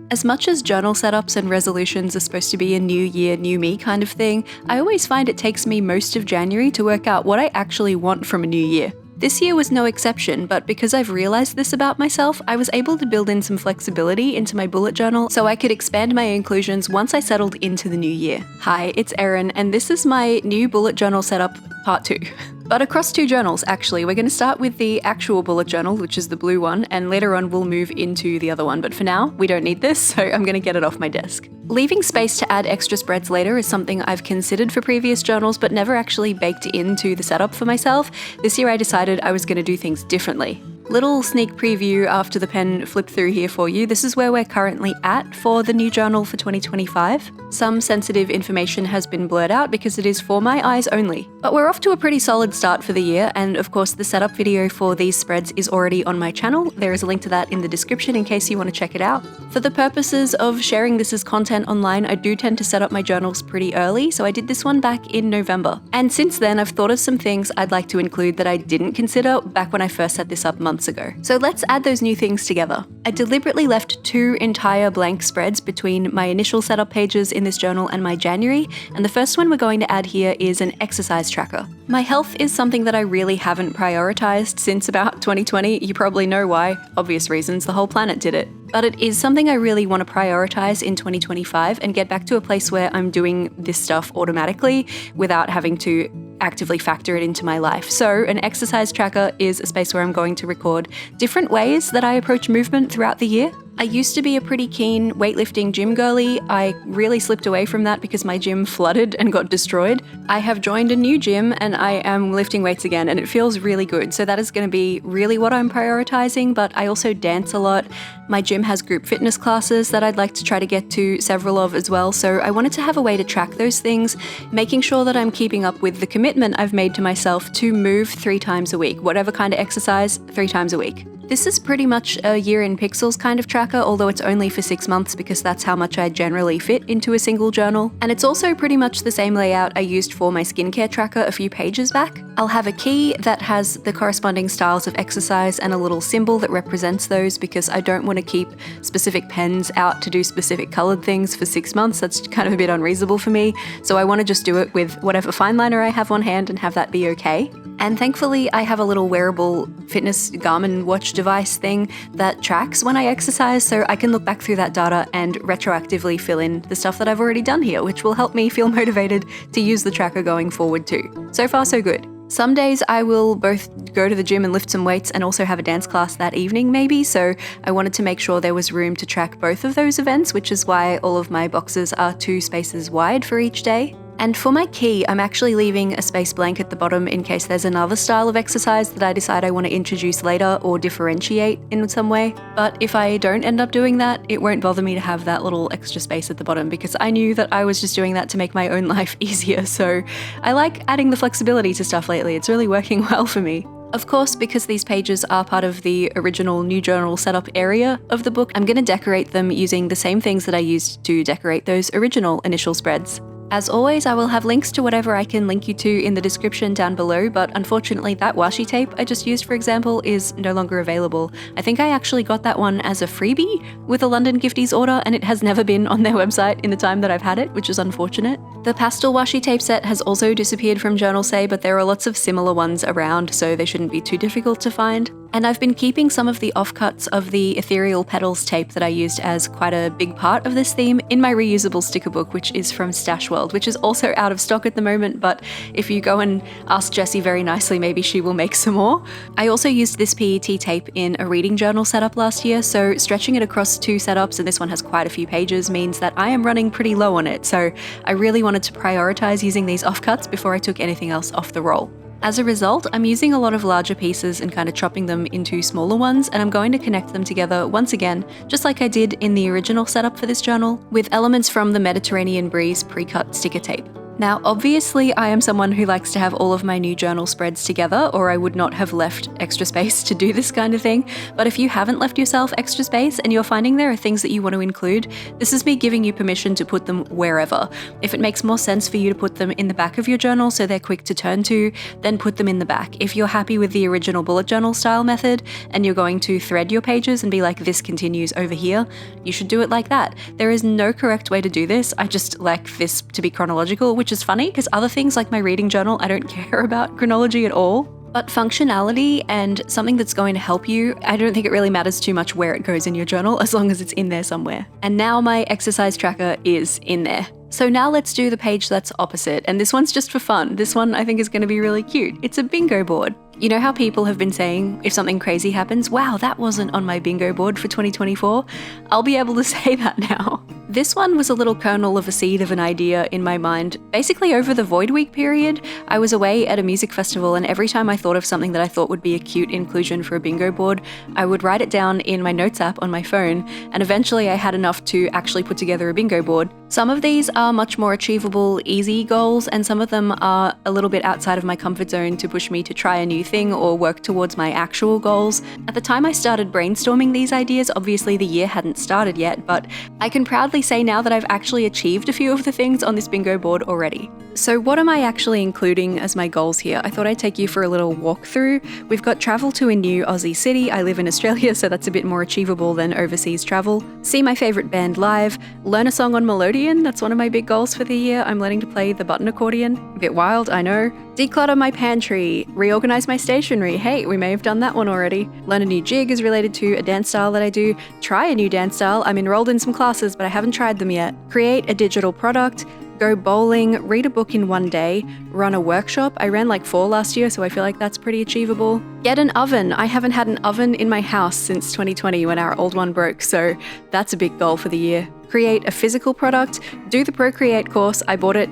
As much as journal setups and resolutions are supposed to be a new year, new me kind of thing, I always find it takes me most of January to work out what I actually want from a new year. This year was no exception, but because I've realized this about myself, I was able to build in some flexibility into my bullet journal so I could expand my inclusions once I settled into the new year. Hi, it's Erin, and this is my new bullet journal setup part 2. But across 2 journals, actually. We're going to start with the actual bullet journal, which is the blue one, and later on we'll move into the other one. But for now, we don't need this, so I'm going to get it off my desk. Leaving space to add extra spreads later is something I've considered for previous journals, but never actually baked into the setup for myself. This year I decided I was going to do things differently. Little sneak preview after the pen flipped through here for you. This is where we're currently at for the new journal for 2025. Some sensitive information has been blurred out because it is for my eyes only. But we're off to a pretty solid start for the year, and of course the setup video for these spreads is already on my channel. There is a link to that in the description in case you want to check it out. For the purposes of sharing this as content online, I do tend to set up my journals pretty early, so I did this one back in November. And since then, I've thought of some things I'd like to include that I didn't consider back when I first set this up months ago. So let's add those new things together. I deliberately left 2 entire blank spreads between my initial setup pages in this journal and my January, and the first one we're going to add here is an exercise tracker. My health is something that I really haven't prioritized since about 2020. You probably know why. Obvious reasons, the whole planet did it. But it is something I really want to prioritize in 2025 and get back to a place where I'm doing this stuff automatically without having to actively factor it into my life. So an exercise tracker is a space where I'm going to record different ways that I approach movement throughout the year. I used to be a pretty keen weightlifting gym girly. I really slipped away from that because my gym flooded and got destroyed. I have joined a new gym and I am lifting weights again, and it feels really good. So that is going to be really what I'm prioritizing, but I also dance a lot. My gym has group fitness classes that I'd like to try to get to several of as well. So I wanted to have a way to track those things, making sure that I'm keeping up with the commitment I've made to myself to move 3 times a week, whatever kind of exercise, 3 times a week. This is pretty much a year in pixels kind of tracker, although it's only for 6 months because that's how much I generally fit into a single journal. And it's also pretty much the same layout I used for my skincare tracker a few pages back. I'll have a key that has the corresponding styles of exercise and a little symbol that represents those because I don't want to keep specific pens out to do specific colored things for 6 months. That's kind of a bit unreasonable for me. So I want to just do it with whatever fine liner I have on hand and have that be okay. And thankfully, I have a little wearable fitness Garmin watch device thing that tracks when I exercise, so I can look back through that data and retroactively fill in the stuff that I've already done here, which will help me feel motivated to use the tracker going forward too. So far, so good. Some days I will both go to the gym and lift some weights and also have a dance class that evening maybe, so I wanted to make sure there was room to track both of those events, which is why all of my boxes are 2 spaces wide for each day. And for my key, I'm actually leaving a space blank at the bottom in case there's another style of exercise that I decide I want to introduce later or differentiate in some way. But if I don't end up doing that, it won't bother me to have that little extra space at the bottom because I knew that I was just doing that to make my own life easier. So I like adding the flexibility to stuff lately. It's really working well for me. Of course, because these pages are part of the original new journal setup area of the book, I'm going to decorate them using the same things that I used to decorate those original initial spreads. As always, I will have links to whatever I can link you to in the description down below, but unfortunately that washi tape I just used, for example, is no longer available. I think I actually got that one as a freebie with a London Gifties order, and it has never been on their website in the time that I've had it, which is unfortunate. The pastel washi tape set has also disappeared from Journal Say, but there are lots of similar ones around, so they shouldn't be too difficult to find. And I've been keeping some of the offcuts of the Ethereal Petals tape that I used as quite a big part of this theme in my reusable sticker book, which is from Stash World, which is also out of stock at the moment, but if you go and ask Jessie very nicely, maybe she will make some more. I also used this PET tape in a reading journal setup last year, so stretching it across 2 setups, and this one has quite a few pages, means that I am running pretty low on it, so I really wanted to prioritize using these offcuts before I took anything else off the roll. As a result, I'm using a lot of larger pieces and kind of chopping them into smaller ones, and I'm going to connect them together once again, just like I did in the original setup for this journal, with elements from the Mediterranean Breeze pre-cut sticker tape. Now, obviously, I am someone who likes to have all of my new journal spreads together, or I would not have left extra space to do this kind of thing. But if you haven't left yourself extra space and you're finding there are things that you want to include, this is me giving you permission to put them wherever. If it makes more sense for you to put them in the back of your journal so they're quick to turn to, then put them in the back. If you're happy with the original bullet journal style method and you're going to thread your pages and be like, this continues over here, you should do it like that. There is no correct way to do this. I just like this to be chronological, which is funny because other things like my reading journal, I don't care about chronology at all. But functionality and something that's going to help you, I don't think it really matters too much where it goes in your journal as long as it's in there somewhere. And now my exercise tracker is in there. So now let's do the page that's opposite, and this one's just for fun. This one I think is going to be really cute. It's a bingo board. You know how people have been saying if something crazy happens, wow, that wasn't on my bingo board for 2024? I'll be able to say that now. This one was a little kernel of a seed of an idea in my mind. Basically, over the Void Week period, I was away at a music festival, and every time I thought of something that I thought would be a cute inclusion for a bingo board, I would write it down in my notes app on my phone, and eventually I had enough to actually put together a bingo board. Some of these are much more achievable, easy goals, and some of them are a little bit outside of my comfort zone to push me to try a new thing or work towards my actual goals. At the time I started brainstorming these ideas, obviously the year hadn't started yet, but I can proudly say now that I've actually achieved a few of the things on this bingo board already. So what am I actually including as my goals here? I thought I'd take you for a little walkthrough. We've got travel to a new Aussie city. I live in Australia, so that's a bit more achievable than overseas travel. See my favourite band live. Learn a song on Melodian. That's one of my big goals for the year. I'm learning to play the button accordion. A bit wild, I know. Declutter my pantry. Reorganize my stationery. Hey, we may have done that one already. Learn a new jig is related to a dance style that I do. Try a new dance style. I'm enrolled in some classes, but I haven't tried them yet. Create a digital product. Go bowling, read a book in one day, run a workshop. I ran like 4 last year, so I feel like that's pretty achievable. Get an oven. I haven't had an oven in my house since 2020 when our old one broke, so that's a big goal for the year. Create a physical product. Do the Procreate course. I bought it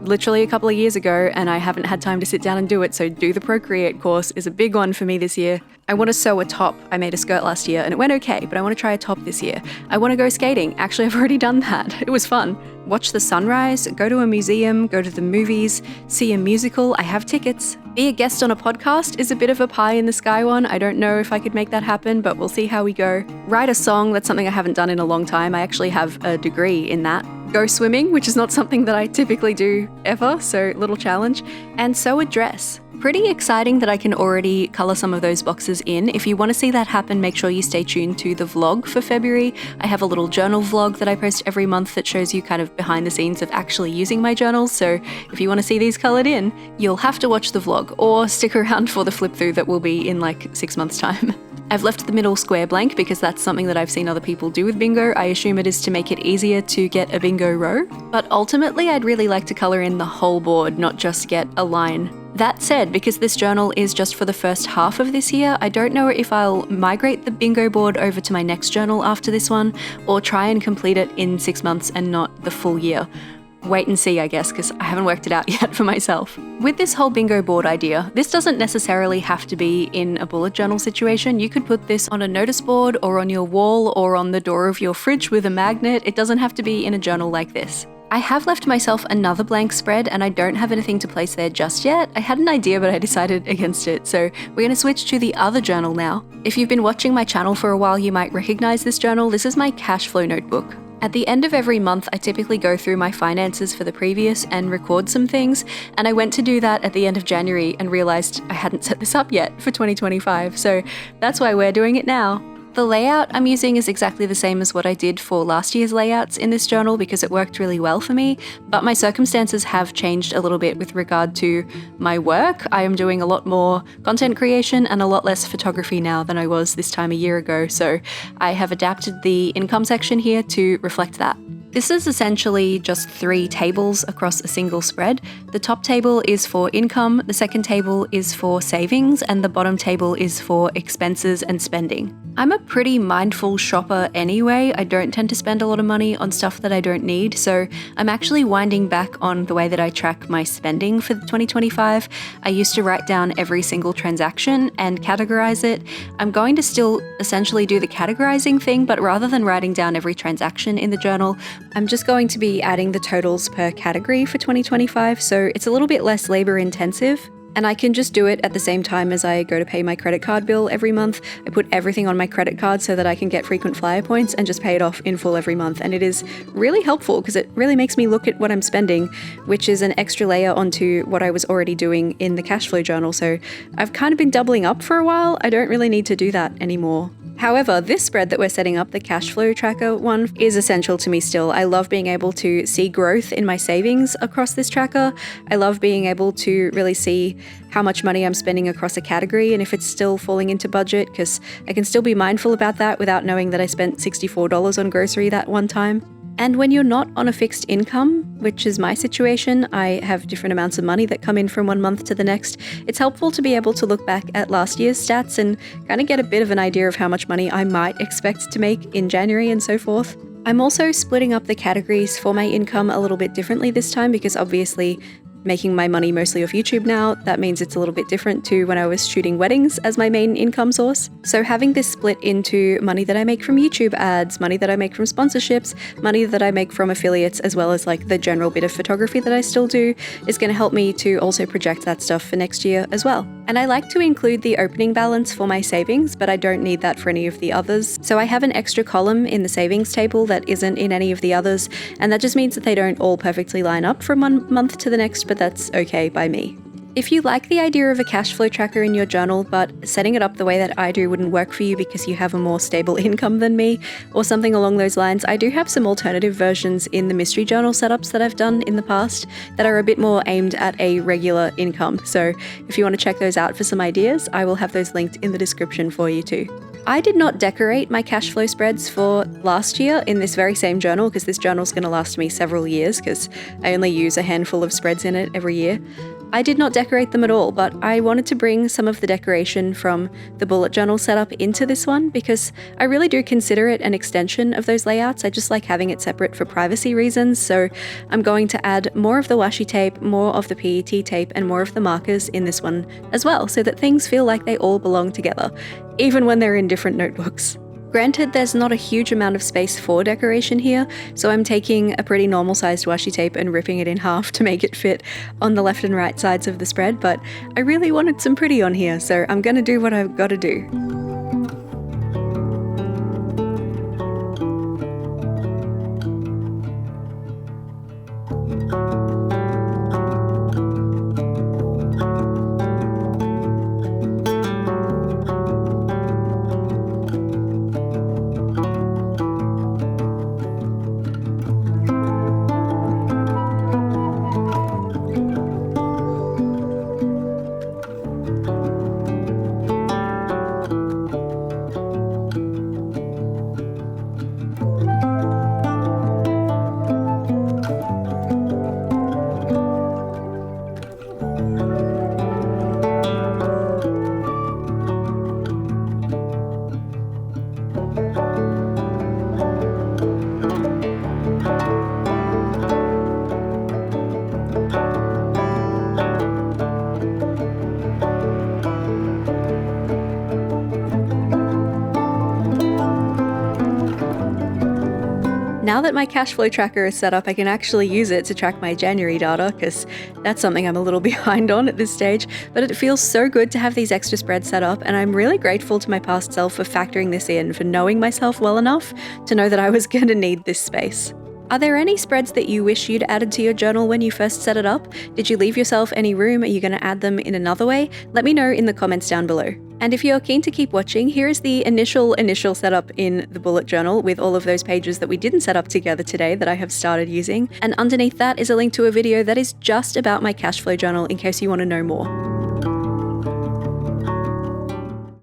literally a couple of years ago and I haven't had time to sit down and do it, so do the Procreate course is a big one for me this year. I want to sew a top. I made a skirt last year and it went okay, but I want to try a top this year. I want to go skating. Actually, I've already done that. It was fun. Watch the sunrise, go to a museum, go to the movies, see a musical. I have tickets. Be a guest on a podcast is a bit of a pie in the sky one. I don't know if I could make that happen, but we'll see how we go. Write a song. That's something I haven't done in a long time. I actually have a degree in that. Go swimming, which is not something that I typically do ever, so little challenge. And sew a dress. Pretty exciting that I can already colour some of those boxes in. If you want to see that happen, make sure you stay tuned to the vlog for February. I have a little journal vlog that I post every month that shows you kind of behind the scenes of actually using my journals, so if you want to see these coloured in, you'll have to watch the vlog or stick around for the flip through that will be in like 6 months' time. I've left the middle square blank because that's something that I've seen other people do with bingo. I assume it is to make it easier to get a bingo row, but ultimately I'd really like to colour in the whole board, not just get a line. That said, because this journal is just for the first half of this year, I don't know if I'll migrate the bingo board over to my next journal after this one, or try and complete it in 6 months and not the full year. Wait and see, I guess, because I haven't worked it out yet for myself. With this whole bingo board idea, this doesn't necessarily have to be in a bullet journal situation. You could put this on a notice board or on your wall or on the door of your fridge with a magnet. It doesn't have to be in a journal like this. I have left myself another blank spread and I don't have anything to place there just yet. I had an idea, but I decided against it, so we're going to switch to the other journal now. If you've been watching my channel for a while, you might recognize this journal. This is my cash flow notebook. At the end of every month, I typically go through my finances for the previous and record some things, and I went to do that at the end of January and realized I hadn't set this up yet for 2025, so that's why we're doing it now. The layout I'm using is exactly the same as what I did for last year's layouts in this journal because it worked really well for me, but my circumstances have changed a little bit with regard to my work. I am doing a lot more content creation and a lot less photography now than I was this time a year ago, so I have adapted the income section here to reflect that. This is essentially just 3 tables across a single spread. The top table is for income, the second table is for savings, and the bottom table is for expenses and spending. I'm a pretty mindful shopper anyway. I don't tend to spend a lot of money on stuff that I don't need, so I'm actually winding back on the way that I track my spending for 2025. I used to write down every single transaction and categorize it. I'm going to still essentially do the categorizing thing, but rather than writing down every transaction in the journal, I'm just going to be adding the totals per category for 2025, so it's a little bit less labor intensive. And I can just do it at the same time as I go to pay my credit card bill every month. I put everything on my credit card so that I can get frequent flyer points and just pay it off in full every month. And it is really helpful because it really makes me look at what I'm spending, which is an extra layer onto what I was already doing in the cash flow journal. So I've kind of been doubling up for a while. I don't really need to do that anymore. However, this spread that we're setting up, the cash flow tracker one, is essential to me still. I love being able to see growth in my savings across this tracker. I love being able to really see how much money I'm spending across a category and if it's still falling into budget, because I can still be mindful about that without knowing that I spent $64 on grocery that one time. And when you're not on a fixed income, which is my situation, I have different amounts of money that come in from one month to the next, it's helpful to be able to look back at last year's stats and kind of get a bit of an idea of how much money I might expect to make in January and so forth. I'm also splitting up the categories for my income a little bit differently this time because obviously making my money mostly off YouTube now, that means it's a little bit different to when I was shooting weddings as my main income source. So having this split into money that I make from YouTube ads, money that I make from sponsorships, money that I make from affiliates, as well as like the general bit of photography that I still do, is going to help me to also project that stuff for next year as well. And I like to include the opening balance for my savings, but I don't need that for any of the others. So I have an extra column in the savings table that isn't in any of the others, and that just means that they don't all perfectly line up from one month to the next, but that's okay by me. If you like the idea of a cash flow tracker in your journal, but setting it up the way that I do wouldn't work for you because you have a more stable income than me, or something along those lines, I do have some alternative versions in the mystery journal setups that I've done in the past that are a bit more aimed at a regular income. So if you want to check those out for some ideas, I will have those linked in the description for you too. I did not decorate my cash flow spreads for last year in this very same journal because this journal is going to last me several years because I only use a handful of spreads in it every year. I did not decorate them at all, but I wanted to bring some of the decoration from the bullet journal setup into this one because I really do consider it an extension of those layouts. I just like having it separate for privacy reasons, so I'm going to add more of the washi tape, more of the PET tape, and more of the markers in this one as well, so that things feel like they all belong together, even when they're in different notebooks. Granted, there's not a huge amount of space for decoration here, so I'm taking a pretty normal sized washi tape and ripping it in half to make it fit on the left and right sides of the spread, but I really wanted some pretty on here, so I'm gonna do what I've gotta do. Now that my cash flow tracker is set up, I can actually use it to track my January data, because that's something I'm a little behind on at this stage, but it feels so good to have these extra spreads set up, and I'm really grateful to my past self for factoring this in, for knowing myself well enough to know that I was going to need this space. Are there any spreads that you wish you'd added to your journal when you first set it up? Did you leave yourself any room? Are you going to add them in another way? Let me know in the comments down below. And if you're keen to keep watching, here is the initial setup in the bullet journal with all of those pages that we didn't set up together today that I have started using. And underneath that is a link to a video that is just about my cash flow journal in case you want to know more.